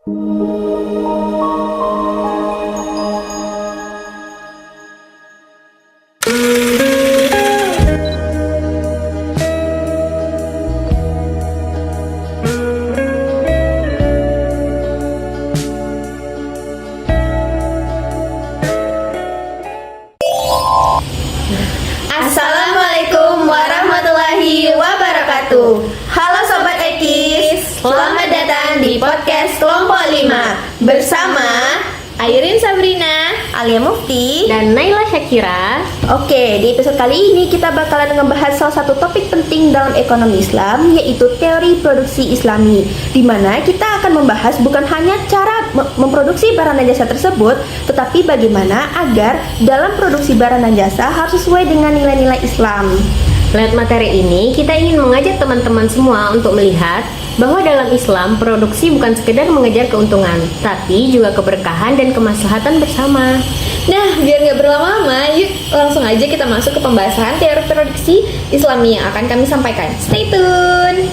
Assalamualaikum warahmatullahi wabarakatuh. Halo Sobat Ekis, selamat datang di podcast Kelompok 5 bersama Airin Sabrina, Alia Mufti, dan Naila Syakira. Oke, di episode kali ini kita bakalan ngebahas salah satu topik penting dalam ekonomi Islam, yaitu teori produksi Islami, di mana kita akan membahas bukan hanya cara memproduksi barang dan jasa tersebut, tetapi bagaimana agar dalam produksi barang dan jasa harus sesuai dengan nilai-nilai Islam. Lewat materi ini, kita ingin mengajak teman-teman semua untuk melihat bahwa dalam Islam, produksi bukan sekedar mengejar keuntungan, tapi juga keberkahan dan kemaslahatan bersama. Nah, biar nggak berlama-lama, yuk langsung aja kita masuk ke pembahasan teori produksi Islami yang akan kami sampaikan. Stay tune!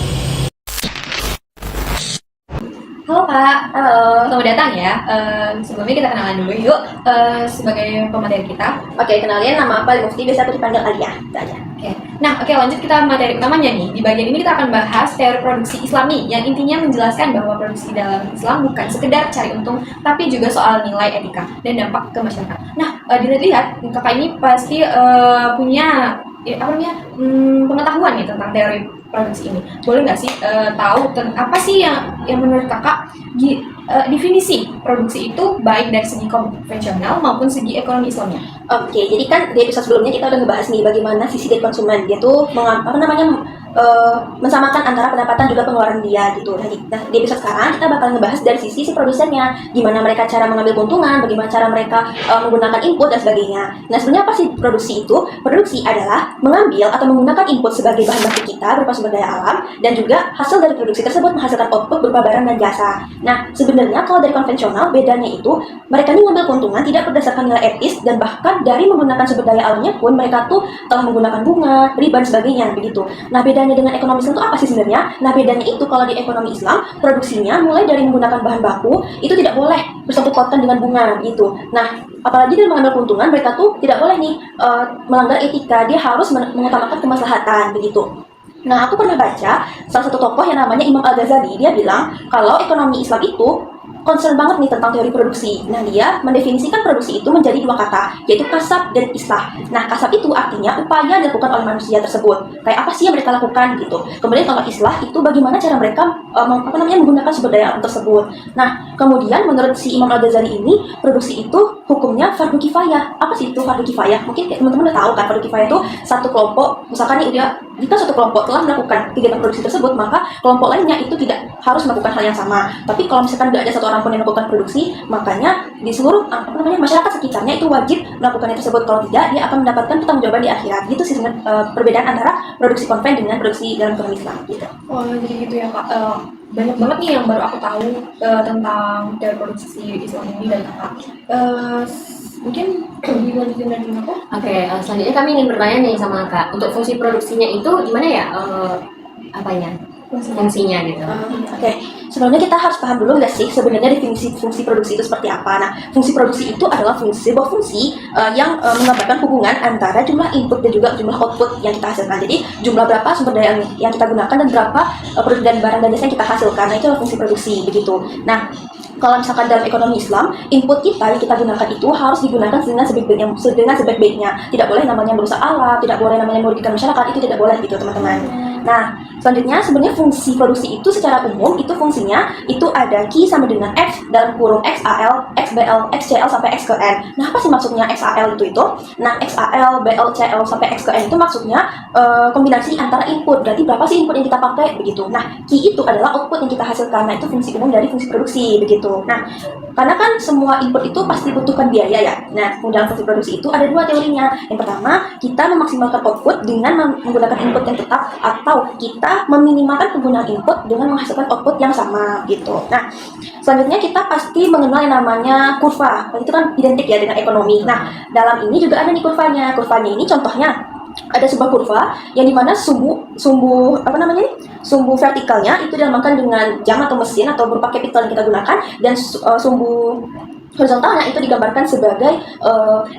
Halo Kak, Halo. selamat datang ya. Sebelumnya kita kenalan dulu yuk sebagai pemateri kita. Oke, kenalin nama apa? Mufti, biasa aku dipanggil Alia. Itu aja. Oke, lanjut kita materi utamanya nih. Di bagian ini kita akan bahas teori produksi Islami yang intinya menjelaskan bahwa produksi dalam Islam bukan sekedar cari untung, tapi juga soal nilai etika dan dampak ke masyarakat. Nah, dilihat kakak ini pasti punya pengetahuan nih tentang teori produksi ini. Boleh nggak sih tahu apa sih yang menurut kakak definisi produksi itu baik dari segi konvensional maupun segi ekonomi Islamnya? Oke, jadi kan di episode sebelumnya kita udah ngebahas nih bagaimana sisi dari konsumen dia tuh mensamakan antara pendapatan juga pengeluaran dia gitu. Nah, di episode sekarang kita bakal ngebahas dari sisi si produsennya, gimana mereka cara mengambil keuntungan, bagaimana cara mereka menggunakan input dan sebagainya. Nah, sebenarnya apa sih produksi itu? Produksi adalah mengambil atau menggunakan input sebagai bahan baku kita berupa sumber daya alam, dan juga hasil dari produksi tersebut menghasilkan output berupa barang dan jasa. Nah, sebenarnya kalau dari konvensional bedanya itu mereka ini mengambil keuntungan tidak berdasarkan nilai etis, dan bahkan dari menggunakan sumber daya alamnya pun mereka tuh telah menggunakan bunga, riba dan sebagainya begitu. Nah, bedanya dengan ekonomi Islam itu apa sih sebenarnya? Nah, bedanya itu kalau di ekonomi Islam produksinya mulai dari menggunakan bahan baku itu tidak boleh bersangkut pautan dengan bunga gitu. Nah, apalagi dari mengambil keuntungan mereka tuh tidak boleh nih melanggar etika, dia harus mengutamakan kemaslahatan begitu. Nah, aku pernah baca salah satu tokoh yang namanya Imam Al-Ghazali, dia bilang kalau ekonomi Islam itu concern banget nih tentang teori produksi. Nah, dia mendefinisikan produksi itu menjadi dua kata, yaitu kasab dan islah. Nah, kasab itu artinya upaya yang dilakukan oleh manusia tersebut. Kayak apa sih yang mereka lakukan gitu. Kemudian kalau islah itu bagaimana cara mereka menggunakan sumber daya alam tersebut. Nah, kemudian menurut si Imam Al-Ghazali ini, produksi itu hukumnya fardu kifayah. Apa sih itu fardu kifayah? Mungkin teman-teman udah tahu kan, fardu kifayah itu satu kelompok, misalkan nih jika satu kelompok telah melakukan kegiatan produksi tersebut, maka kelompok lainnya itu tidak harus melakukan hal yang sama. Tapi kalau misalkan tidak ada satu orang pun yang melakukan produksi, makanya di seluruh masyarakat sekitarnya itu wajib melakukan yang tersebut. Kalau tidak, dia akan mendapatkan pertanggungjawaban di akhirat. Gitu sih perbedaan antara produksi konven dengan produksi dalam ekonomi Islam gitu. Oh, jadi gitu ya Kak. Banyak banget nih yang baru aku tahu tentang teori produksi Islam ini dan kakak. Mungkin dilanjutin dari aku? Oke, selanjutnya kami ingin bertanya nih sama Kak, untuk fungsi produksinya itu gimana ya? Fungsinya gitu. Oke, sebelumnya kita harus paham dulu nggak sih sebenarnya definisi fungsi produksi itu seperti apa. Nah, fungsi produksi itu adalah sebuah fungsi yang menggambarkan hubungan antara jumlah input dan juga jumlah output yang kita hasilkan. Jadi jumlah berapa sumber daya yang kita gunakan dan berapa produk dan barang dan jasa yang kita hasilkan. Nah, itu adalah fungsi produksi begitu. Nah, kalau misalkan dalam ekonomi Islam, input kita yang kita gunakan itu harus digunakan dengan sebaik-baiknya. Tidak boleh namanya merusak alam, tidak boleh namanya merugikan masyarakat, itu tidak boleh gitu teman-teman. Nah, selanjutnya sebenarnya fungsi produksi itu secara umum itu fungsinya itu ada Q sama dengan X dalam kurung XAL, XBL, XCL sampai XKN. Nah, apa sih maksudnya XAL itu? Nah, XAL, BL, CL sampai XKN itu maksudnya kombinasi antara input. Berarti berapa sih input yang kita pakai begitu. Nah, Q itu adalah output yang kita hasilkan. Nah, itu fungsi umum dari fungsi produksi begitu. Nah, karena kan semua input itu pasti butuhkan biaya ya. Nah, dalam fungsi produksi itu ada dua teorinya. Yang pertama, kita memaksimalkan output dengan menggunakan input yang tetap, atau kita meminimalkan penggunaan input dengan menghasilkan output yang sama gitu. Nah, selanjutnya kita pasti mengenal yang namanya kurva. Itu kan identik ya dengan ekonomi. Nah, dalam ini juga ada nih kurvanya. Kurvanya ini contohnya ada sebuah kurva yang dimana sumbu apa namanya nih, sumbu vertikalnya itu dilambangkan dengan jam atau mesin atau berupa capital yang kita gunakan, dan sumbu horizontalnya itu digambarkan sebagai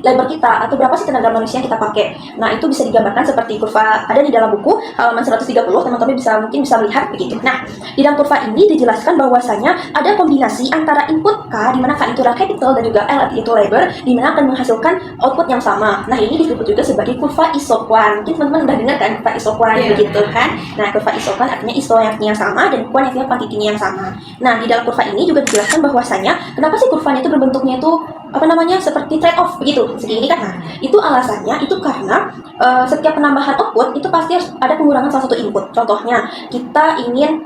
labor kita atau berapa sih tenaga manusia yang kita pakai. Nah, itu bisa digambarkan seperti kurva ada di dalam buku halaman 130, teman-teman mungkin bisa melihat begitu. Nah, di dalam kurva ini dijelaskan bahwasanya ada kombinasi antara input K, di mana K itu adalah capital, dan juga L itu labor, di mana akan menghasilkan output yang sama. Nah, ini disebut juga sebagai kurva isoquant. Mungkin teman-teman udah dengar kan kurva isoquant begitu kan? Nah, kurva isoquant artinya iso yang artinya sama dan quant artinya kuantitinya yang sama. Nah, di dalam kurva ini juga dijelaskan bahwasanya kenapa sih kurvanya itu bentuknya itu apa namanya seperti trade off begitu segini kan. Nah, itu alasannya itu karena setiap penambahan output itu pasti harus ada pengurangan salah satu input. Contohnya kita ingin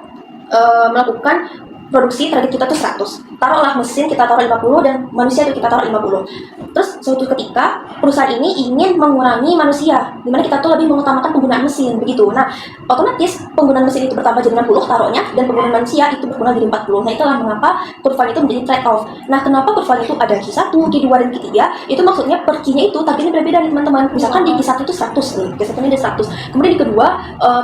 melakukan produksi, target kita tuh 100, taruhlah mesin kita taruh 50 dan manusia itu kita taruh 50. Terus suatu ketika perusahaan ini ingin mengurangi manusia, dimana kita tuh lebih mengutamakan penggunaan mesin begitu. Nah, otomatis penggunaan mesin itu bertambah jadi 60 taruhnya, dan penggunaan manusia itu berkurang jadi 40. Nah, itulah mengapa kurva itu menjadi trade off. Nah, kenapa kurva itu ada Q1, Q2 dan Q3? Itu maksudnya per Q-nya itu targetnya berbeda nih teman-teman. Misalkan di Q1 itu 100 nih, Q1 ini ada 100. Kemudian di kedua,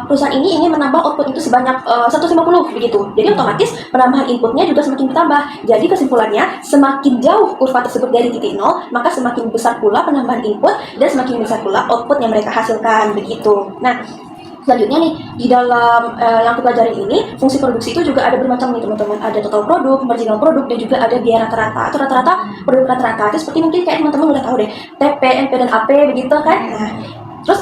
perusahaan ini ingin menambah output itu sebanyak 150 begitu. Jadi otomatis penambahan inputnya juga semakin bertambah. Jadi kesimpulannya, semakin jauh kurva tersebut dari titik nol, maka semakin besar pula penambahan input dan semakin besar pula output yang mereka hasilkan begitu. Nah, selanjutnya nih, di dalam yang kita pelajari ini, fungsi produksi itu juga ada bermacam nih teman-teman. Ada total produk, marginal produk, dan juga ada biaya rata-rata. Atau rata-rata, produk rata-rata itu seperti mungkin kayak teman-teman udah tahu deh, TP, NP, dan AP begitu kan. Nah, terus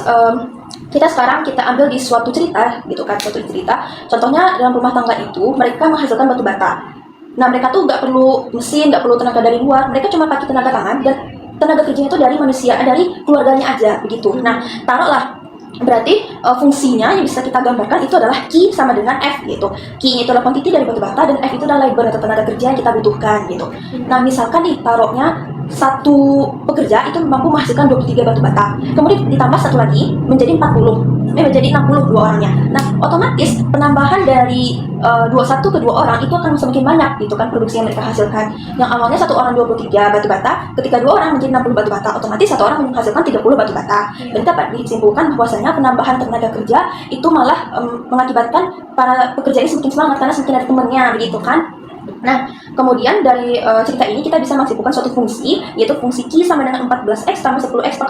kita ambil di suatu cerita gitu kan, suatu cerita. Contohnya dalam rumah tangga itu mereka menghasilkan batu bata. Nah, mereka tuh nggak perlu mesin, nggak perlu tenaga dari luar, mereka cuma pakai tenaga tangan dan tenaga kerjanya itu dari manusia, dari keluarganya aja begitu. Nah, taruhlah berarti fungsinya yang bisa kita gambarkan itu adalah Q sama dengan F gitu. Q itu adalah quantity dari batu bata dan F itu adalah labor atau tenaga kerja yang kita butuhkan gitu. Nah, misalkan nih taruhnya satu pekerja itu mampu menghasilkan 23 batu bata, kemudian ditambah satu lagi menjadi 60 dua orangnya. Nah, otomatis penambahan dari 21 ke 2 orang itu akan semakin banyak gitu kan produksi yang mereka hasilkan. Yang awalnya satu orang 23 batu bata, ketika 2 orang menjadi 60 batu bata, otomatis satu orang menghasilkan 30 batu bata. Dan dapat disimpulkan bahwasanya penambahan tenaga kerja itu malah mengakibatkan para pekerja ini semakin semangat karena semakin ada temannya begitu kan. Nah, kemudian dari cerita ini kita bisa menyimpulkan suatu fungsi, yaitu fungsi Q sama dengan 14X tambah 10X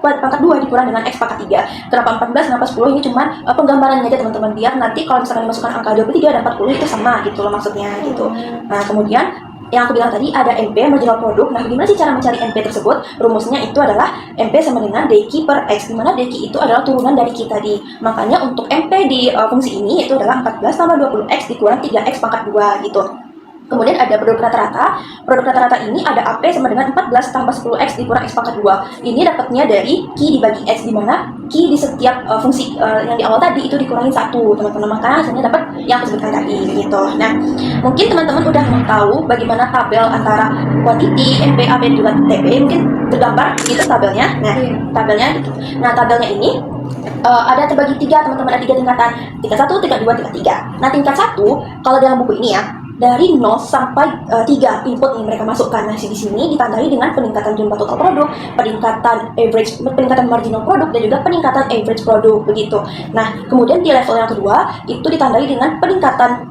pangkat 2 dikurang dengan X pangkat 3. Kenapa 14, kenapa 10? Ini cuma penggambarannya aja teman-teman, biar nanti kalau misalkan dimasukkan angka 23 dan 40 itu sama gitu loh maksudnya gitu. Nah, kemudian yang aku bilang tadi ada NP, marginal product. Nah, gimana sih cara mencari NP tersebut? Rumusnya itu adalah NP sama dengan DQ per X, di mana DQ itu adalah turunan dari Q tadi. Makanya untuk NP di fungsi ini itu adalah 14 tambah 20X dikurang 3X pangkat 2 gitu. Kemudian ada produk rata-rata. Produk rata-rata ini ada AP sama dengan 14 tambah 10X dikurang X pangkat 2. Ini dapatnya dari Q dibagi X, di mana Q di setiap fungsi yang di awal tadi itu dikurangin 1, teman-teman. Maka hasilnya dapat yang aku sebutkan tadi gitu. Nah, mungkin teman-teman udah tahu bagaimana tabel antara quantity, NP, AP, dan juga TP. Mungkin tergambar gitu tabelnya. Nah, tabelnya gitu. Nah, tabelnya ini ada terbagi 3, teman-teman. Ada 3 tingkatan. Tingkat 1, tingkat 2, tingkat 3. Nah, tingkat 1 kalau dalam buku ini ya, dari 0 sampai 3 input yang mereka masukkan. Nah, di sini ditandai dengan peningkatan jumlah total produk, peningkatan marginal produk, dan juga peningkatan average produk begitu. Nah, kemudian di level yang kedua itu ditandai dengan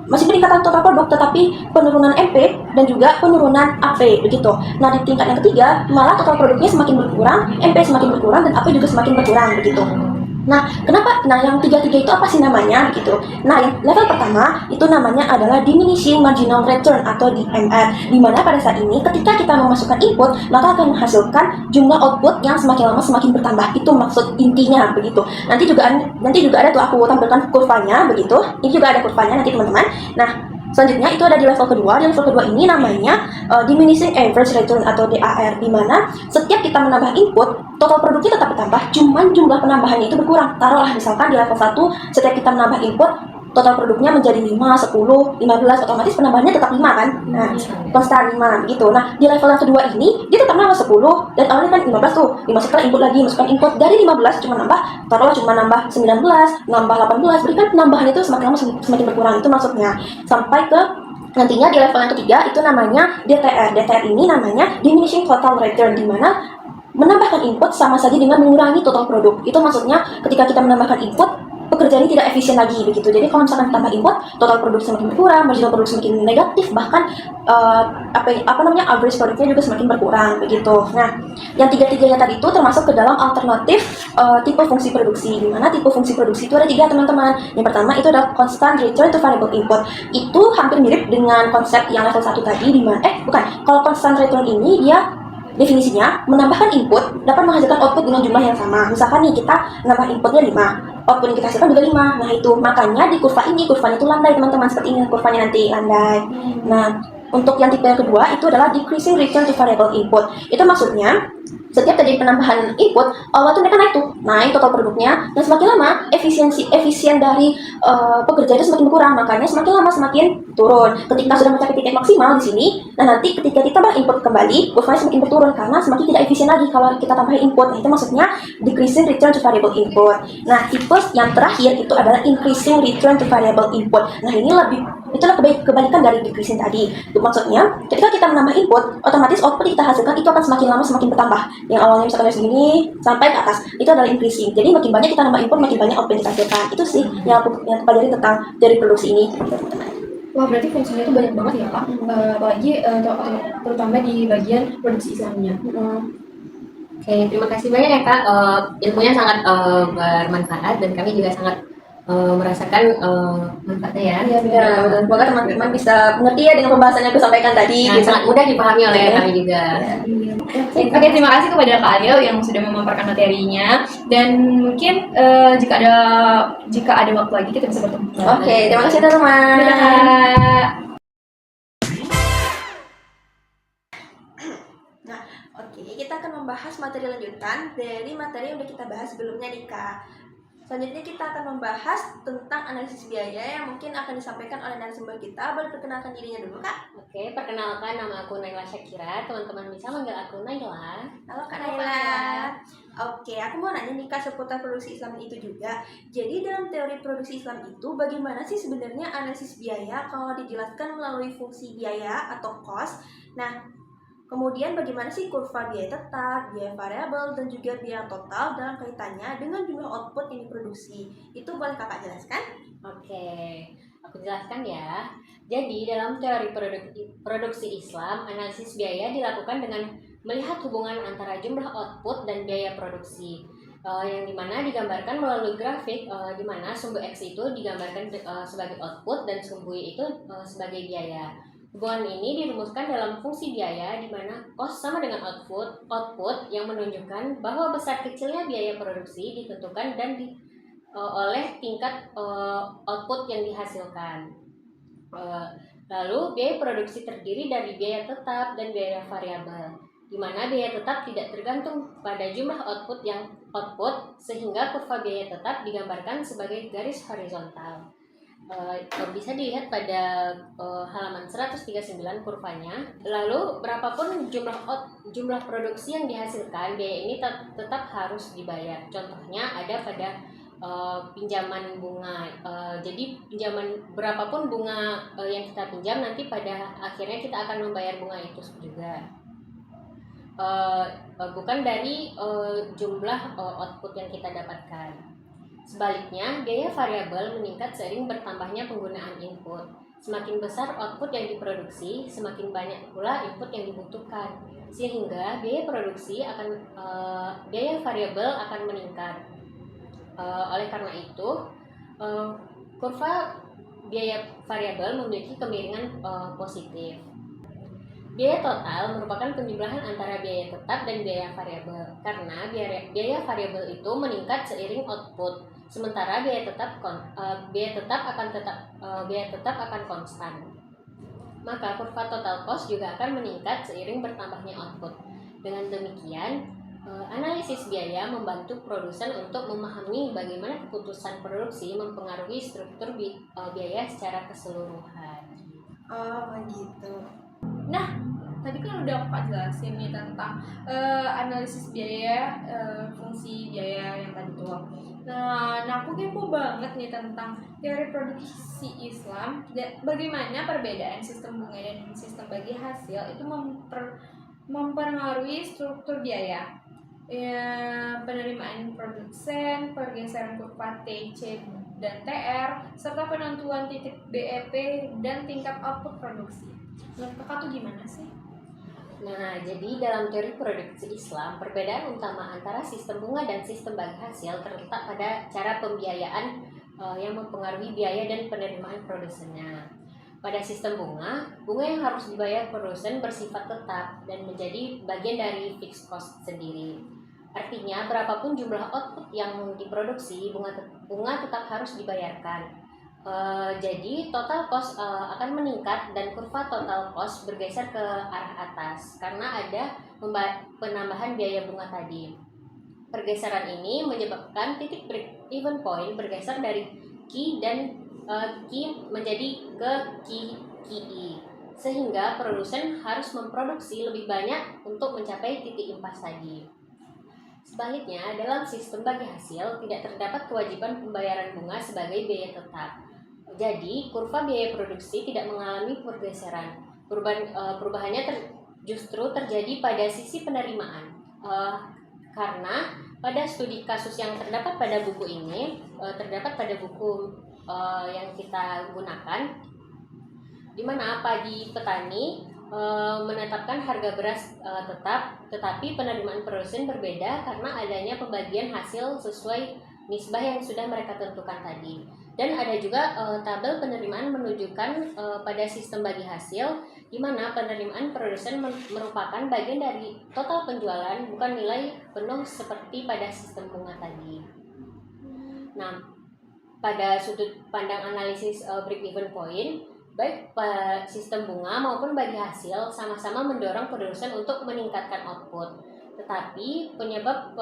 masih peningkatan total produk, tetapi penurunan MP dan juga penurunan AP begitu. Nah, di tingkat yang ketiga malah total produknya semakin berkurang, MP semakin berkurang, dan AP juga semakin berkurang begitu. Nah, kenapa? Nah, yang tiga-tiga itu apa sih namanya gitu? Nah, yang level pertama itu namanya adalah diminishing marginal return atau DMR, di mana pada saat ini ketika kita memasukkan input maka akan menghasilkan jumlah output yang semakin lama semakin bertambah. Itu maksud intinya begitu. Nanti juga ada tuh aku tampilkan kurvanya begitu. Ini juga ada kurvanya nanti teman-teman. Nah, selanjutnya itu ada di level kedua. Di level kedua ini namanya diminishing average return atau DAR, di mana setiap kita menambah input, total produknya tetap bertambah, cuman jumlah penambahannya itu berkurang. Taruhlah misalkan di level 1, setiap kita menambah input, total produknya menjadi 5, 10, 15, otomatis penambahannya tetap 5 kan? Nah, konstan 5 gitu. Nah, di level yang kedua ini, dia tetap nambah 10, dan awalnya kan 15 tuh, dimasukkan input lagi, masukkan input dari 15 cuma nambah, taruhlah cuma nambah 19, nambah 18, berikan penambahan itu semakin lama semakin berkurang, itu maksudnya. Sampai ke nantinya di level yang ketiga itu namanya DTR. DTR ini namanya diminishing total return, di mana menambahkan input sama saja dengan mengurangi total produk. Itu maksudnya ketika kita menambahkan input, pekerjaan ini tidak efisien lagi begitu. Jadi kalau misalkan tambah input, total produk semakin berkurang, marginal produk semakin negatif, bahkan average produknya juga semakin berkurang begitu. Nah, yang tiga-tiganya tadi itu termasuk ke dalam alternatif tipe fungsi produksi. Di mana tipe fungsi produksi itu ada 3 teman-teman. Yang pertama itu adalah constant return to variable input. Itu hampir mirip dengan konsep yang level 1 tadi, di mana bukan. Kalau constant return ini dia definisinya menambahkan input dapat menghasilkan output dengan jumlah yang sama. Misalkan nih kita nambah inputnya 5, output yang kita hasilkan juga 5. Nah itu makanya di kurvanya itu landai teman-teman, seperti ini kurvanya nanti landai. Nah untuk yang tipe yang kedua itu adalah decreasing return to variable input. Itu maksudnya setiap terjadi penambahan input, awal itu mereka naik total produknya, dan semakin lama efisien dari pekerja itu semakin berkurang, makanya semakin lama semakin turun. Ketika sudah mencapai titik maksimal di sini, nah nanti ketika kita tambah input kembali, kurvanya semakin berturun karena semakin tidak efisien lagi kalau kita tambahin input. Nah, itu maksudnya decreasing return to variable input. Nah, tipe yang terakhir itu adalah increasing return to variable input. Nah, ini itulah kebalikan dari decreasing tadi. Itu maksudnya ketika kita menambah input, otomatis output yang kita hasilkan itu akan semakin lama semakin bertambah. Yang awalnya misalkan dari segini sampai ke atas, itu adalah increasing. Jadi makin banyak kita nambah input, makin banyak output yang kita hasilkan. Itu sih yang aku pelajari tentang dari produksi ini. Wah, berarti fungsinya itu banyak banget ya, Kak. Apalagi terutama di bagian produksi Islamnya. Oke, terima kasih banyak ya Kak. Ilmunya sangat bermanfaat dan kami juga sangat merasakan manfaatnya ya. Iya, benar. Semoga teman-teman bisa mengerti ya dengan pembahasan yang aku sampaikan tadi. Nah, sangat mudah dipahami oleh kami juga. Oke, terima kasih kepada Kak Adil yang sudah memaparkan materinya, dan mungkin jika ada waktu lagi kita bisa bertemu. Oke, terima kasih teman-teman. Dadah, Kak. Nah, oke, kita akan membahas materi lanjutan dari materi yang udah kita bahas sebelumnya nih Kak. Selanjutnya kita akan membahas tentang analisis biaya yang mungkin akan disampaikan oleh narasumber kita. Boleh perkenalkan dirinya dulu Kak? Oke, perkenalkan nama aku Naila Syakira. Teman-teman bisa manggil aku Naila. Halo Kak Naila. Oke, aku mau nanya nih Kak seputar produksi Islam itu juga. Jadi dalam teori produksi Islam itu bagaimana sih sebenarnya analisis biaya kalau dijelaskan melalui fungsi biaya atau cost? Nah, kemudian bagaimana sih kurva biaya tetap, biaya variabel, dan juga biaya total dalam kaitannya dengan jumlah output yang diproduksi? Itu boleh Kakak jelaskan? Oke, aku jelaskan ya. Jadi dalam teori produksi Islam, analisis biaya dilakukan dengan melihat hubungan antara jumlah output dan biaya produksi. Yang dimana digambarkan melalui grafik, di mana sumbu X itu digambarkan sebagai output dan sumbu Y itu sebagai biaya. Hubungan ini dirumuskan dalam fungsi biaya di mana cost sama dengan output yang menunjukkan bahwa besar kecilnya biaya produksi ditentukan oleh tingkat output yang dihasilkan. Lalu biaya produksi terdiri dari biaya tetap dan biaya variabel, di mana biaya tetap tidak tergantung pada jumlah output sehingga kurva biaya tetap digambarkan sebagai garis horizontal. Bisa dilihat pada halaman 139 kurvanya. Lalu berapapun jumlah produksi yang dihasilkan, biaya ini tetap harus dibayar. Contohnya ada pada pinjaman bunga. Jadi berapapun bunga yang kita pinjam, nanti pada akhirnya kita akan membayar bunga itu juga. Bukan dari jumlah output yang kita dapatkan. Sebaliknya, biaya variabel meningkat seiring bertambahnya penggunaan input. Semakin besar output yang diproduksi, semakin banyak pula input yang dibutuhkan, sehingga biaya variabel akan meningkat. Oleh karena itu, kurva biaya variabel memiliki kemiringan positif. Biaya total merupakan penjumlahan antara biaya tetap dan biaya variabel, karena biaya variabel itu meningkat seiring output, sementara biaya tetap akan konstan. Maka kurva total cost juga akan meningkat seiring bertambahnya output. Dengan demikian, analisis biaya membantu produsen untuk memahami bagaimana keputusan produksi mempengaruhi struktur biaya secara keseluruhan. Oh, begitu. Nah, tadi kan udah Kak jelasin nih tentang analisis biaya, fungsi biaya yang tadi tuh. Nah, aku kepo banget nih tentang teori produksi Islam. Bagaimana perbedaan sistem bunga dan sistem bagi hasil itu mempengaruhi struktur biaya. Ya, penerimaan produsen, pergeseran kurva T, C, dan TR, serta penentuan titik BEP dan tingkat output produksi. Menurut kakak tuh gimana sih? Nah, jadi dalam teori produksi Islam, perbedaan utama antara sistem bunga dan sistem bagi hasil terletak pada cara pembiayaan yang mempengaruhi biaya dan penerimaan produsennya. Pada sistem bunga, bunga yang harus dibayar produsen bersifat tetap dan menjadi bagian dari fixed cost sendiri. Artinya, berapapun jumlah output yang diproduksi, bunga tetap harus dibayarkan. Jadi total cost akan meningkat dan kurva total cost bergeser ke arah atas karena ada penambahan biaya bunga tadi. Pergeseran ini menyebabkan titik break even point bergeser dari Q dan Q menjadi ke QE, sehingga produsen harus memproduksi lebih banyak untuk mencapai titik impas tadi. Sebaliknya, dalam sistem bagi hasil tidak terdapat kewajiban pembayaran bunga sebagai biaya tetap. Jadi, kurva biaya produksi tidak mengalami pergeseran. Perubahannya justru terjadi pada sisi penerimaan. Karena pada studi kasus yang terdapat pada buku ini, terdapat pada buku yang kita gunakan, di mana padi petani menetapkan harga beras tetap, tetapi penerimaan produsen berbeda karena adanya pembagian hasil sesuai nisbah yang sudah mereka tentukan tadi. Dan ada juga tabel penerimaan menunjukkan pada sistem bagi hasil, di mana penerimaan produsen merupakan bagian dari total penjualan, bukan nilai penuh seperti pada sistem bunga tadi. Nah, pada sudut pandang analisis break-even point, baik sistem bunga maupun bagi hasil sama-sama mendorong produsen untuk meningkatkan output. Tetapi penyebab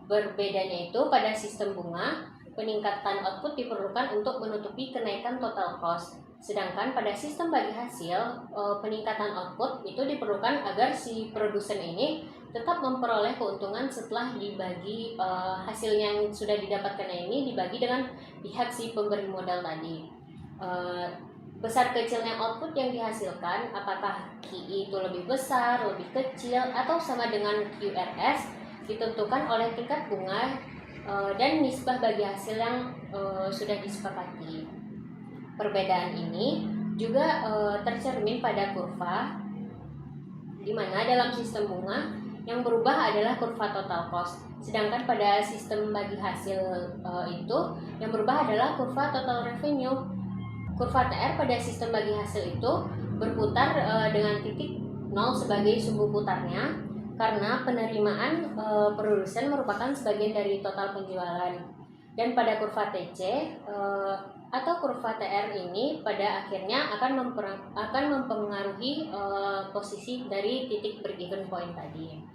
berbedanya itu pada sistem bunga, peningkatan output diperlukan untuk menutupi kenaikan total cost. Sedangkan pada sistem bagi hasil, peningkatan output itu diperlukan agar si produsen ini tetap memperoleh keuntungan setelah dibagi hasil yang sudah didapatkan ini dibagi dengan pihak si pemberi modal tadi. Besar kecilnya output yang dihasilkan, apakah QI itu lebih besar, lebih kecil, atau sama dengan QRS, ditentukan oleh tingkat bunga dan nisbah bagi hasil yang sudah disepakati. Perbedaan ini juga tercermin pada kurva, di mana dalam sistem bunga yang berubah adalah kurva total cost, sedangkan pada sistem bagi hasil itu yang berubah adalah kurva total revenue. Kurva TR pada sistem bagi hasil itu berputar dengan titik 0 sebagai sumbu putarnya karena penerimaan produsen merupakan sebagian dari total penjualan. Dan pada kurva TC atau kurva TR ini pada akhirnya akan mempengaruhi posisi dari titik break-even point tadi.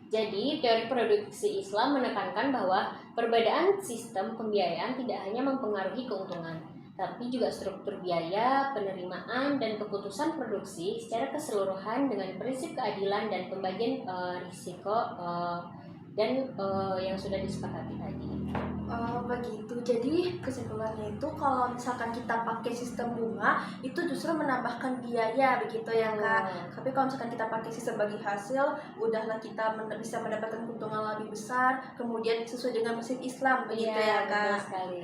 Jadi, teori produksi Islam menekankan bahwa perbedaan sistem pembiayaan tidak hanya mempengaruhi keuntungan, tapi juga struktur biaya, penerimaan, dan keputusan produksi secara keseluruhan dengan prinsip keadilan dan pembagian risiko dan yang sudah disepakati tadi. Oh begitu, jadi kesimpulannya itu kalau misalkan kita pakai sistem bunga itu justru menambahkan biaya begitu ya Kak. Tapi kalau misalkan kita pakai sistem bagi hasil, udahlah kita bisa mendapatkan keuntungan lebih besar, kemudian sesuai dengan prinsip Islam begitu ya Kak. Betul sekali.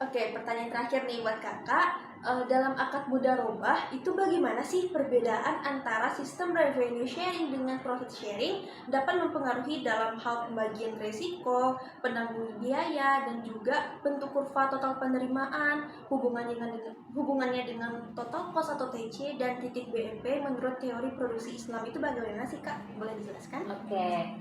Oke, pertanyaan terakhir nih buat kakak. Dalam akad mudharabah itu bagaimana sih perbedaan antara sistem revenue sharing dengan profit sharing dapat mempengaruhi dalam hal pembagian risiko, penanggung biaya, dan juga bentuk kurva total penerimaan, hubungannya dengan total cost atau TC dan titik BEP menurut teori produksi Islam itu bagaimana sih Kak? Boleh dijelaskan? Oke.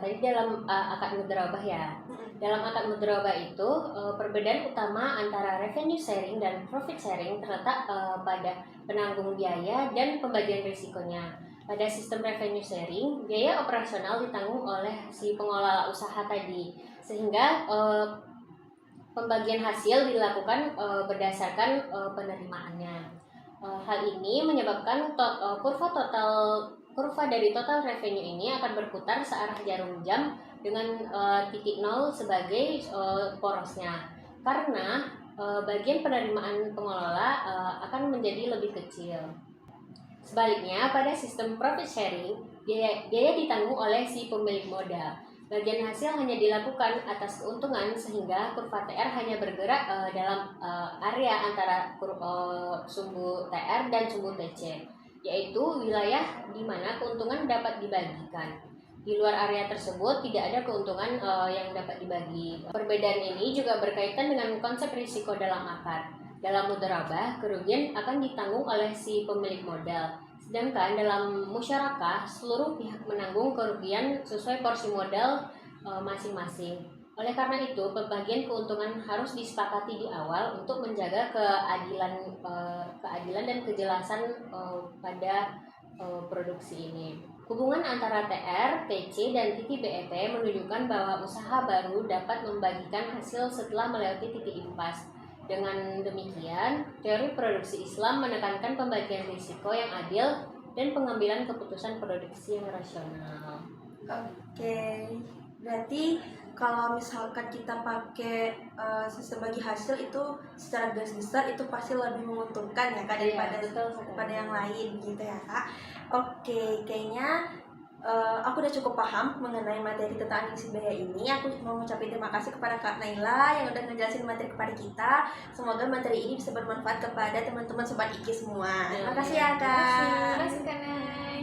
Tadi dalam akad mudharabah ya. Dalam akad mudharabah itu perbedaan utama antara revenue sharing dan profit sharing terletak pada penanggung biaya dan pembagian risikonya. Pada sistem revenue sharing, biaya operasional ditanggung oleh si pengelola usaha tadi, sehingga pembagian hasil dilakukan berdasarkan penerimaannya. Hal ini menyebabkan kurva dari total revenue ini akan berputar searah jarum jam dengan titik 0 sebagai porosnya, karena bagian penerimaan pengelola akan menjadi lebih kecil. Sebaliknya, pada sistem profit sharing, biaya ditanggung oleh si pemilik modal. Bagian hasil hanya dilakukan atas keuntungan sehingga kurva TR hanya bergerak dalam area antara sumbu TR dan sumbu TC, yaitu wilayah di mana keuntungan dapat dibagikan. Di luar area tersebut tidak ada keuntungan yang dapat dibagi. Perbedaan ini juga berkaitan dengan konsep risiko dalam akar. Dalam mudharabah, kerugian akan ditanggung oleh si pemilik modal. Sedangkan dalam musyarakah, seluruh pihak menanggung kerugian sesuai porsi modal masing-masing. Oleh karena itu, pembagian keuntungan harus disepakati di awal untuk menjaga keadilan dan kejelasan pada produksi ini. Hubungan antara TR, TC, dan titik BEP menunjukkan bahwa usaha baru dapat membagikan hasil setelah melewati titik impas. Dengan demikian, teori produksi Islam menekankan pembagian risiko yang adil dan pengambilan keputusan produksi yang rasional. Oke, berarti kalau misalkan kita pakai sistem bagi hasil itu secara garis besar itu pasti lebih menguntungkan ya Kak daripada yang lain gitu ya Kak. Oke, kayaknya aku udah cukup paham mengenai materi tentang analisis biaya ini. Aku mau mengucapkan terima kasih kepada Kak Naila yang udah ngejelasin materi kepada kita. Semoga materi ini bisa bermanfaat kepada teman-teman Sobat IKI semua. Terima kasih ya Kak. Terima kasih Kak Nay.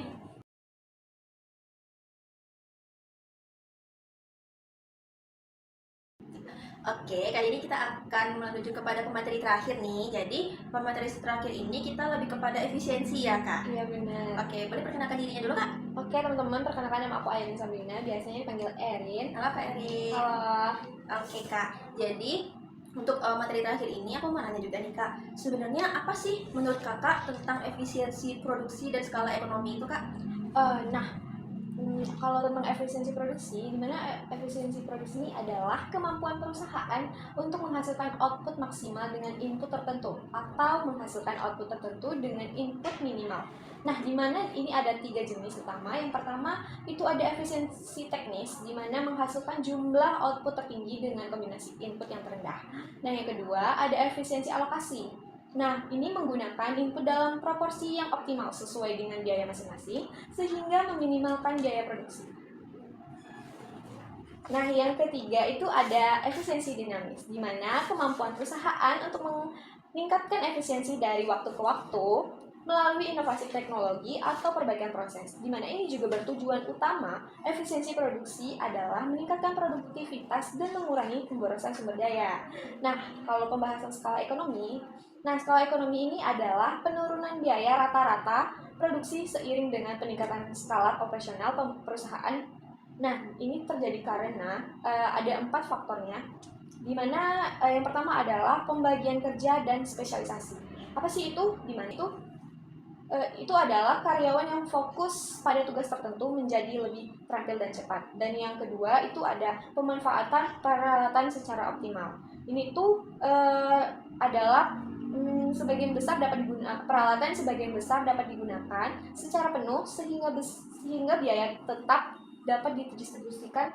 Oke, kali ini kita akan menuju kepada pemateri terakhir nih. Jadi, pemateri terakhir ini kita lebih kepada efisiensi ya, Kak? Iya benar. Oke, boleh perkenalkan dirinya dulu, Kak? Oke teman-teman, perkenalkan nama aku Ayin Sabrina, biasanya dipanggil Erin. Halo, Kak Erin. Halo. Oke, Kak. Jadi, untuk materi terakhir ini aku mau nanya juga nih, Kak. Sebenarnya apa sih menurut Kakak tentang efisiensi produksi dan skala ekonomi itu, Kak? Kalau tentang efisiensi produksi, dimana efisiensi produksi ini adalah kemampuan perusahaan untuk menghasilkan output maksimal dengan input tertentu atau menghasilkan output tertentu dengan input minimal. Nah, dimana ini ada 3 jenis utama. Yang pertama itu ada efisiensi teknis, dimana menghasilkan jumlah output tertinggi dengan kombinasi input yang terendah. Nah, yang kedua ada efisiensi alokasi. Nah, ini menggunakan input dalam proporsi yang optimal sesuai dengan biaya masing-masing, sehingga meminimalkan biaya produksi. Nah, yang ketiga itu ada efisiensi dinamis, di mana kemampuan perusahaan untuk meningkatkan efisiensi dari waktu ke waktu melalui inovasi teknologi atau perbaikan proses, di mana ini juga bertujuan utama efisiensi produksi adalah meningkatkan produktivitas dan mengurangi pemborosan sumber daya. Nah, kalau pembahasan skala ekonomi, skala ekonomi ini adalah penurunan biaya rata-rata produksi seiring dengan peningkatan skala operasional perusahaan. Nah, ini terjadi karena ada 4 faktornya, di mana yang pertama adalah pembagian kerja dan spesialisasi. Apa sih itu? Di mana itu adalah karyawan yang fokus pada tugas tertentu menjadi lebih terampil dan cepat. Dan yang kedua itu ada pemanfaatan peralatan secara optimal. Ini tuh adalah sebagian besar dapat digunakan, peralatan sebagian besar dapat digunakan secara penuh sehingga biaya tetap dapat didistribusikan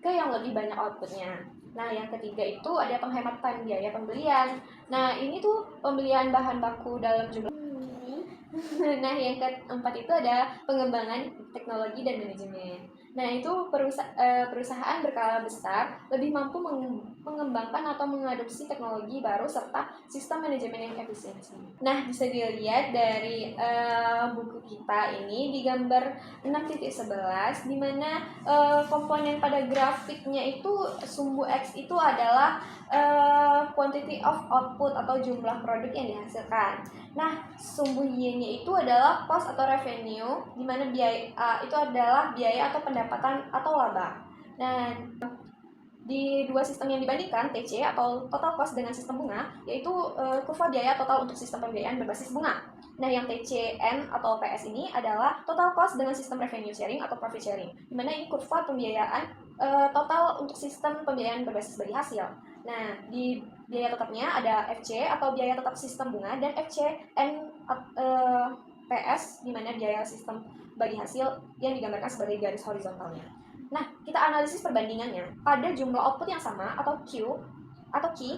ke yang lebih banyak outputnya. Nah, yang ketiga itu ada penghematan biaya pembelian. Nah, ini tuh pembelian bahan baku dalam jumlah. Nah, yang keempat itu ada pengembangan teknologi dan manajemen. Nah, itu perusahaan berskala besar lebih mampu mengembangkan atau mengadopsi teknologi baru serta sistem manajemen yang efisiensi. Nah, bisa dilihat dari buku kita ini di gambar 6.11, di mana komponen pada grafiknya itu sumbu X itu adalah quantity of output atau jumlah produk yang dihasilkan. Nah, sumbu Y-nya itu adalah cost atau revenue, di mana biaya itu adalah biaya atau pendapatan atau laba. Nah, di dua sistem yang dibandingkan, TC atau total cost dengan sistem bunga, yaitu kurva biaya total untuk sistem pembiayaan berbasis bunga. Nah, yang TCN atau PS ini adalah total cost dengan sistem revenue sharing atau profit sharing, di mana ini kurva pembiayaan total untuk sistem pembiayaan berbasis bagi hasil. Nah, di biaya tetapnya ada FC atau biaya tetap sistem bunga dan FCN PS, di mana biaya sistem bagi hasil yang digambarkan sebagai garis horizontalnya. Nah, kita analisis perbandingannya. Pada jumlah output yang sama atau Q atau Q,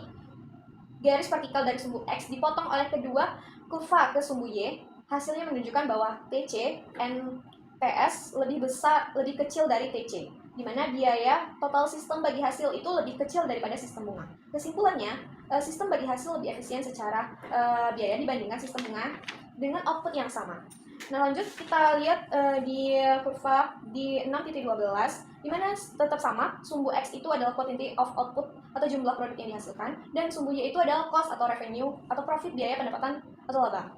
garis vertikal dari sumbu X dipotong oleh kedua kurva ke sumbu Y, hasilnya menunjukkan bahwa TC NPS lebih kecil dari TC, di mana biaya total sistem bagi hasil itu lebih kecil daripada sistem bunga. Kesimpulannya, sistem bagi hasil lebih efisien secara biaya dibandingkan sistem bunga dengan output yang sama. Nah, lanjut kita lihat di kurva di 6.12, di mana tetap sama, sumbu X itu adalah quantity of output atau jumlah produk yang dihasilkan, dan sumbu Y itu adalah cost atau revenue atau profit, biaya pendapatan atau laba.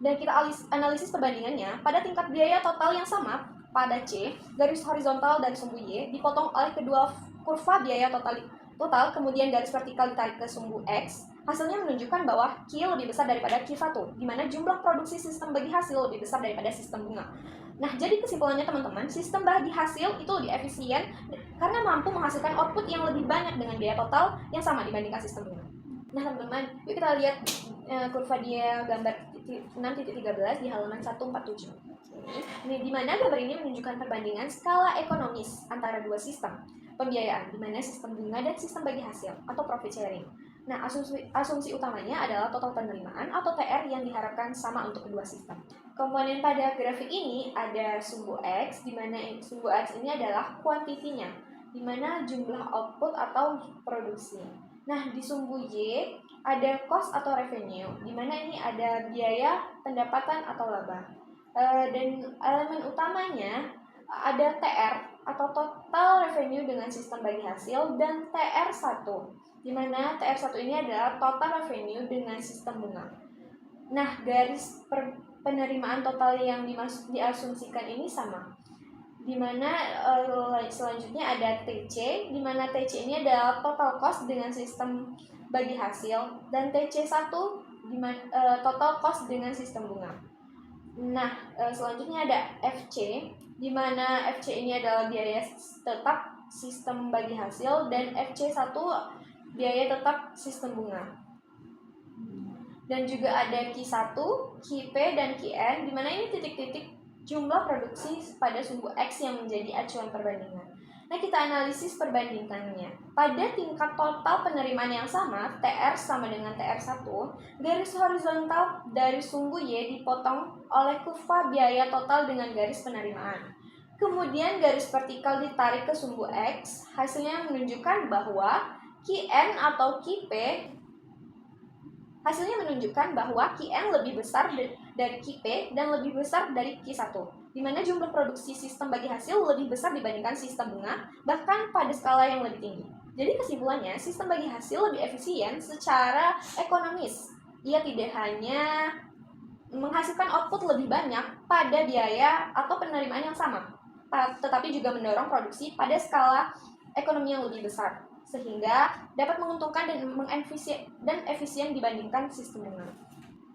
Dan kita analisis perbandingannya, pada tingkat biaya total yang sama, pada C, garis horizontal dari sumbu Y dipotong oleh kedua kurva biaya total, kemudian garis vertikal ditarik ke sumbu X, hasilnya menunjukkan bahwa Q lebih besar daripada Q1, di mana jumlah produksi sistem bagi hasil lebih besar daripada sistem bunga. Nah, jadi kesimpulannya teman-teman, sistem bagi hasil itu lebih efisien karena mampu menghasilkan output yang lebih banyak dengan biaya total yang sama dibandingkan sistem bunga. Nah, teman-teman, yuk kita lihat kurva dia gambar 6.13 di halaman 147. Ini di mana gambar ini menunjukkan perbandingan skala ekonomis antara dua sistem pembiayaan, di mana sistem bunga dan sistem bagi hasil atau profit sharing. Nah, asumsi utamanya adalah total penerimaan atau TR yang diharapkan sama untuk kedua sistem. Komponen pada grafik ini ada sumbu X, di mana sumbu X ini adalah kuantitinya, di mana jumlah output atau produksi. Nah, di sumbu Y ada cost atau revenue, di mana ini ada biaya, pendapatan atau laba. Dan elemen utamanya ada TR atau total revenue dengan sistem bagi hasil, dan TR1, di mana TR1 ini adalah total revenue dengan sistem bunga. Nah, garis penerimaan total yang diasumsikan ini sama, di mana selanjutnya ada TC, di mana TC ini adalah total cost dengan sistem bagi hasil, dan TC1 total cost dengan sistem bunga. Nah, selanjutnya ada FC, di mana FC ini adalah biaya tetap sistem bagi hasil, dan FC1 biaya tetap sistem bunga. Dan juga ada Q1, QP, dan QN, di mana ini titik-titik jumlah produksi pada sumbu X yang menjadi acuan perbandingan. Nah, kita analisis perbandingannya. Pada tingkat total penerimaan yang sama, TR sama dengan TR1, garis horizontal dari sumbu Y dipotong oleh kurva biaya total dengan garis penerimaan. Kemudian garis vertikal ditarik ke sumbu X, hasilnya menunjukkan bahwa QN atau QP lebih besar dari QP dan lebih besar dari Q1, di mana jumlah produksi sistem bagi hasil lebih besar dibandingkan sistem bunga, bahkan pada skala yang lebih tinggi. Jadi kesimpulannya, sistem bagi hasil lebih efisien secara ekonomis. Ia tidak hanya menghasilkan output lebih banyak pada biaya atau penerimaan yang sama, tetapi juga mendorong produksi pada skala ekonomi yang lebih besar, sehingga dapat menguntungkan dan efisien dibandingkan sistem bunga.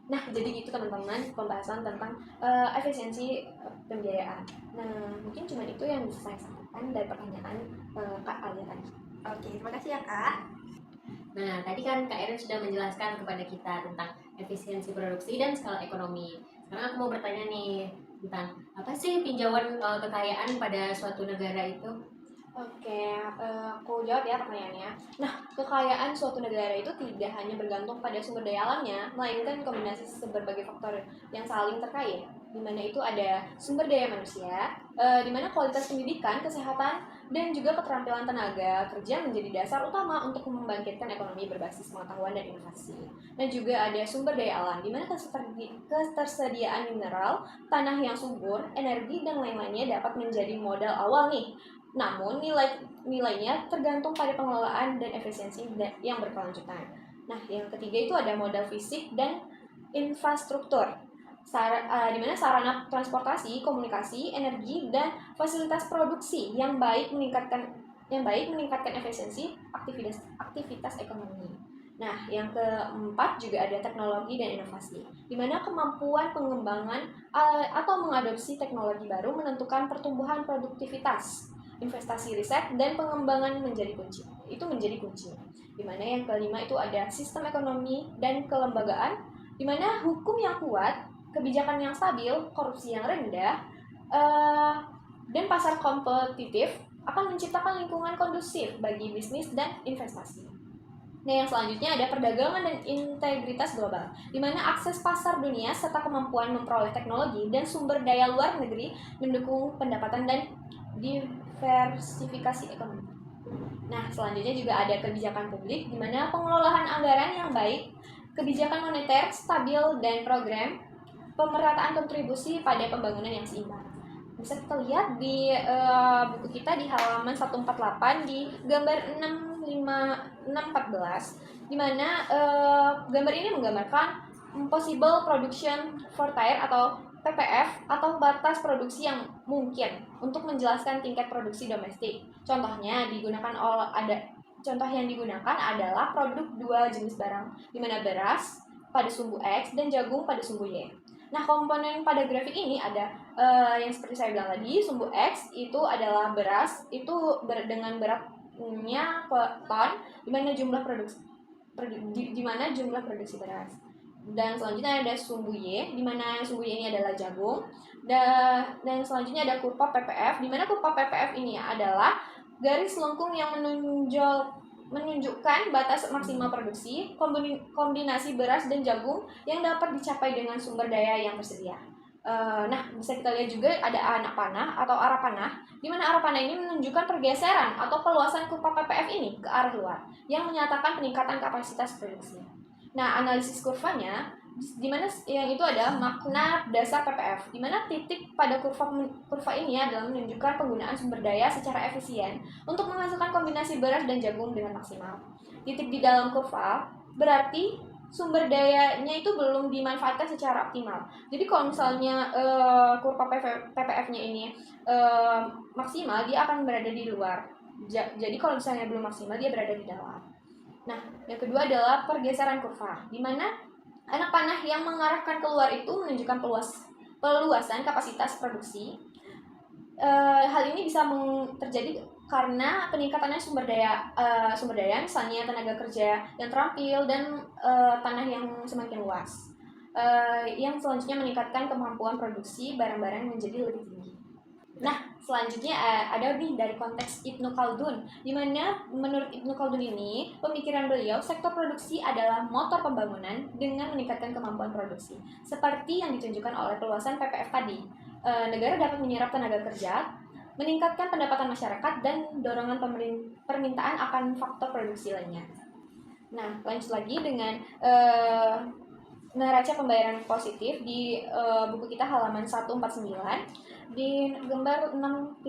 Nah, jadi gitu teman-teman pembahasan tentang efisiensi pembiayaan. Nah, mungkin cuma itu yang bisa saya sampaikan dari pertanyaan Kak Alia tadi. Oke, terima kasih ya Kak. Nah, tadi kan Kak Erin sudah menjelaskan kepada kita tentang efisiensi produksi dan skala ekonomi. Sekarang aku mau bertanya nih tentang apa sih tinjauan kekayaan pada suatu negara itu? Oke, aku jawab ya pertanyaannya. Nah, kekayaan suatu negara itu tidak hanya bergantung pada sumber daya alamnya, melainkan kombinasi berbagai faktor yang saling terkait. Di mana itu ada sumber daya manusia, di mana kualitas pendidikan, kesehatan, dan juga keterampilan tenaga kerja menjadi dasar utama untuk membangkitkan ekonomi berbasis pengetahuan dan inovasi. Dan juga ada sumber daya alam, di mana ketersediaan mineral, tanah yang subur, energi, dan lain-lainnya dapat menjadi modal awal nih. Namun nilainya tergantung pada pengelolaan dan efisiensi yang berkelanjutan. Nah, yang ketiga itu ada modal fisik dan infrastruktur, di mana sarana transportasi, komunikasi, energi, dan fasilitas produksi yang baik meningkatkan efisiensi aktivitas ekonomi. Nah, yang keempat juga ada teknologi dan inovasi, di mana kemampuan pengembangan atau mengadopsi teknologi baru menentukan pertumbuhan produktivitas. Investasi riset dan pengembangan menjadi kunci. Di mana yang kelima itu ada sistem ekonomi dan kelembagaan, di mana hukum yang kuat, kebijakan yang stabil, korupsi yang rendah, dan pasar kompetitif akan menciptakan lingkungan kondusif bagi bisnis dan investasi. Nah, yang selanjutnya ada perdagangan dan integritas global, di mana akses pasar dunia serta kemampuan memperoleh teknologi dan sumber daya luar negeri mendukung pendapatan dan diversifikasi ekonomi. Nah, selanjutnya juga ada kebijakan publik, di mana pengelolaan anggaran yang baik, kebijakan moneter stabil, dan program pemerataan kontribusi pada pembangunan yang seimbang. Bisa kita lihat di buku kita di halaman 148 di gambar 614, di mana gambar ini menggambarkan possible production for tire atau PPF atau batas produksi yang mungkin untuk menjelaskan tingkat produksi domestik. Contoh yang digunakan adalah produk dua jenis barang, di mana beras pada sumbu X dan jagung pada sumbu Y. Nah, komponen pada grafik ini ada yang seperti saya bilang tadi, sumbu X itu adalah beras, itu dengan beratnya ton, di mana jumlah produksi beras. Dan selanjutnya ada sumbu Y, di mana sumbu Y ini adalah jagung. Dan selanjutnya ada kurva PPF, di mana kurva PPF ini adalah garis lengkung yang menunjukkan batas maksimal produksi, kombinasi beras dan jagung yang dapat dicapai dengan sumber daya yang tersedia. Nah, bisa kita lihat juga ada anak panah atau arah panah, di mana arah panah ini menunjukkan pergeseran atau perluasan kurva PPF ini ke arah luar, yang menyatakan peningkatan kapasitas produksi. Nah, analisis kurvanya, di mana yang itu adalah makna dasar PPF, di mana titik pada kurva ini adalah menunjukkan penggunaan sumber daya secara efisien untuk menghasilkan kombinasi beras dan jagung dengan maksimal. Titik di dalam kurva berarti sumber dayanya itu belum dimanfaatkan secara optimal. Jadi kalau misalnya kurva PPF-nya ini maksimal, dia akan berada di luar. Jadi kalau misalnya belum maksimal, dia berada di dalam. Nah, yang kedua adalah pergeseran kurva, di mana anak panah yang mengarahkan keluar itu menunjukkan peluasan kapasitas produksi. Hal ini bisa terjadi karena peningkatannya sumber daya, misalnya tenaga kerja yang terampil dan tanah yang semakin luas. Yang selanjutnya meningkatkan kemampuan produksi barang-barang menjadi lebih tinggi. Nah, selanjutnya ada nih dari konteks Ibnu Khaldun, di mana menurut Ibnu Khaldun ini, pemikiran beliau, sektor produksi adalah motor pembangunan dengan meningkatkan kemampuan produksi. Seperti yang ditunjukkan oleh peluasan PPF tadi, negara dapat menyerap tenaga kerja, meningkatkan pendapatan masyarakat, dan dorongan permintaan akan faktor produksi lainnya. Nah, lanjut lagi dengan neraca pembayaran positif di buku kita halaman 149 di gambar 6.51.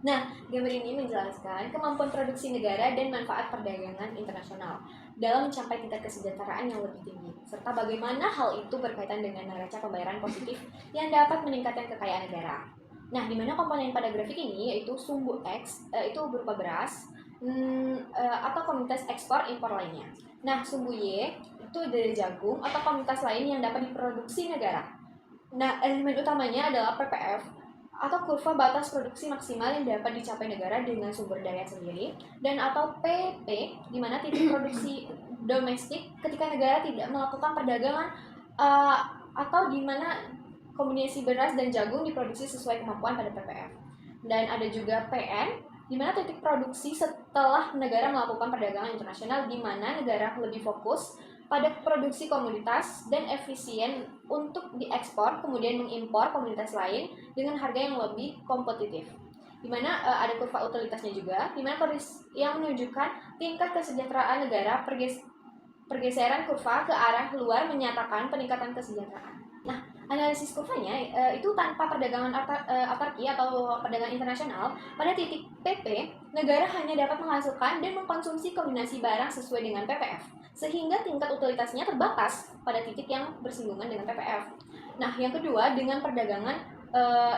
Nah, gambar ini menjelaskan kemampuan produksi negara dan manfaat perdagangan internasional dalam mencapai tingkat kesejahteraan yang lebih tinggi, serta bagaimana hal itu berkaitan dengan neraca pembayaran positif yang dapat meningkatkan kekayaan negara. Nah, di mana komponen pada grafik ini yaitu sumbu X, itu berupa beras, atau komunitas ekspor impor lainnya. Nah, sumbu Y itu dari jagung atau komunitas lain yang dapat diproduksi negara. Nah, elemen utamanya adalah PPF atau kurva batas produksi maksimal yang dapat dicapai negara dengan sumber daya sendiri, dan atau PP, di mana titik produksi domestik ketika negara tidak melakukan perdagangan, atau di mana kombinasi beras dan jagung diproduksi sesuai kemampuan pada PPF. Dan ada juga PN, di mana titik produksi setelah negara melakukan perdagangan internasional, di mana negara lebih fokus pada produksi komoditas dan efisien untuk diekspor, kemudian mengimpor komoditas lain dengan harga yang lebih kompetitif. Di mana ada kurva utilitasnya juga, di mana yang menunjukkan tingkat kesejahteraan negara, pergeseran kurva ke arah luar menyatakan peningkatan kesejahteraan. Nah, analisis kurvanya itu tanpa perdagangan autarki atau perdagangan internasional, pada titik PP, negara hanya dapat menghasilkan dan mengkonsumsi kombinasi barang sesuai dengan PPF, sehingga tingkat utilitasnya terbatas pada titik yang bersinggungan dengan PPF. Nah, yang kedua, dengan perdagangan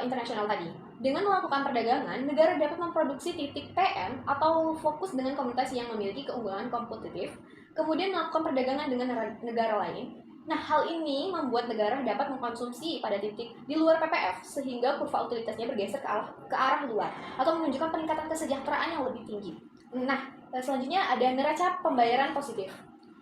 internasional tadi. Dengan melakukan perdagangan, negara dapat memproduksi titik PM atau fokus dengan komunitas yang memiliki keunggulan kompetitif, kemudian melakukan perdagangan dengan negara lain. Nah, hal ini membuat negara dapat mengkonsumsi pada titik di luar PPF, sehingga kurva utilitasnya bergeser ke arah luar, atau menunjukkan peningkatan kesejahteraan yang lebih tinggi. Nah, selanjutnya ada neraca pembayaran positif.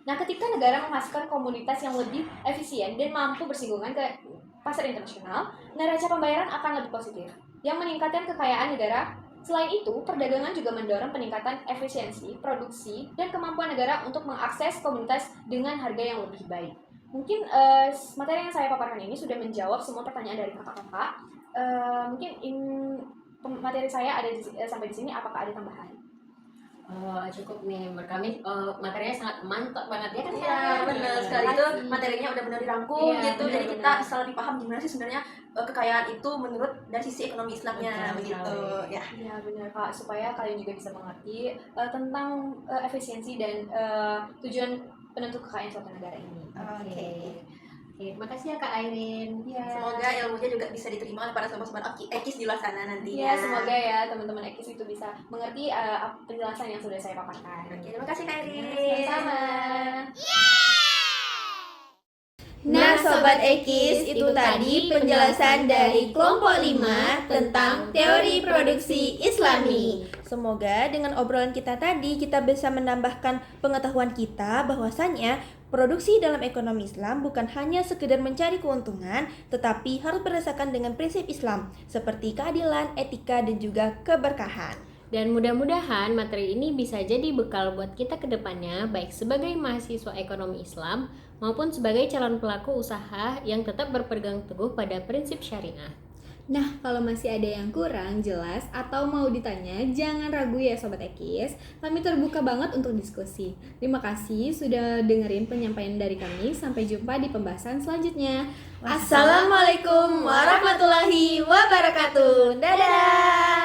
Nah, ketika negara menghasilkan komoditas yang lebih efisien dan mampu bersinggungan ke pasar internasional, neraca pembayaran akan lebih positif, yang meningkatkan kekayaan negara Selain itu, perdagangan juga mendorong peningkatan efisiensi, produksi, dan kemampuan negara untuk mengakses komunitas dengan harga yang lebih baik. Mungkin materi yang saya paparkan ini sudah menjawab semua pertanyaan dari kakak-kakak. Materi saya ada sampai di sini. Apakah ada tambahan? Cukup nih, menurut kami materinya sangat mantap banget ya kan? Iya, benar sekali. Itu materinya udah benar dirangkum Iya, gitu. Jadi kita bisa lebih paham gimana sih sebenarnya kekayaan itu menurut dari sisi ekonomi Islamnya Betul begitu. sekali. Ya. Iya benar Kak, supaya kalian juga bisa mengerti tentang efisiensi dan tujuan penentu kekayaan suatu negara ini. Oke. Oke, makasih ya Kak Airin. Iya. Semoga ilmunya juga bisa diterima oleh para sobat-sobat Ekis di luar sana nantinya. Iya, semoga ya teman-teman Ekis itu bisa mengerti penjelasan yang sudah saya paparkan. Oke, terima kasih Kak Irin. Sama-sama. Nah Sobat Ekis, itu tadi penjelasan dari kelompok 5 tentang teori produksi Islami. Semoga dengan obrolan kita tadi kita bisa menambahkan pengetahuan kita bahwasannya produksi dalam ekonomi Islam bukan hanya sekedar mencari keuntungan, tetapi harus berdasarkan dengan prinsip Islam seperti keadilan, etika, dan juga keberkahan. Dan mudah-mudahan materi ini bisa jadi bekal buat kita ke depannya, baik sebagai mahasiswa ekonomi Islam maupun sebagai calon pelaku usaha yang tetap berpegang teguh pada prinsip syariah. Nah, kalau masih ada yang kurang jelas atau mau ditanya, jangan ragu ya Sobat Ekis. Kami terbuka banget untuk diskusi. Terima kasih sudah dengerin penyampaian dari kami. Sampai jumpa di pembahasan selanjutnya. Assalamualaikum warahmatullahi wabarakatuh. Dadah!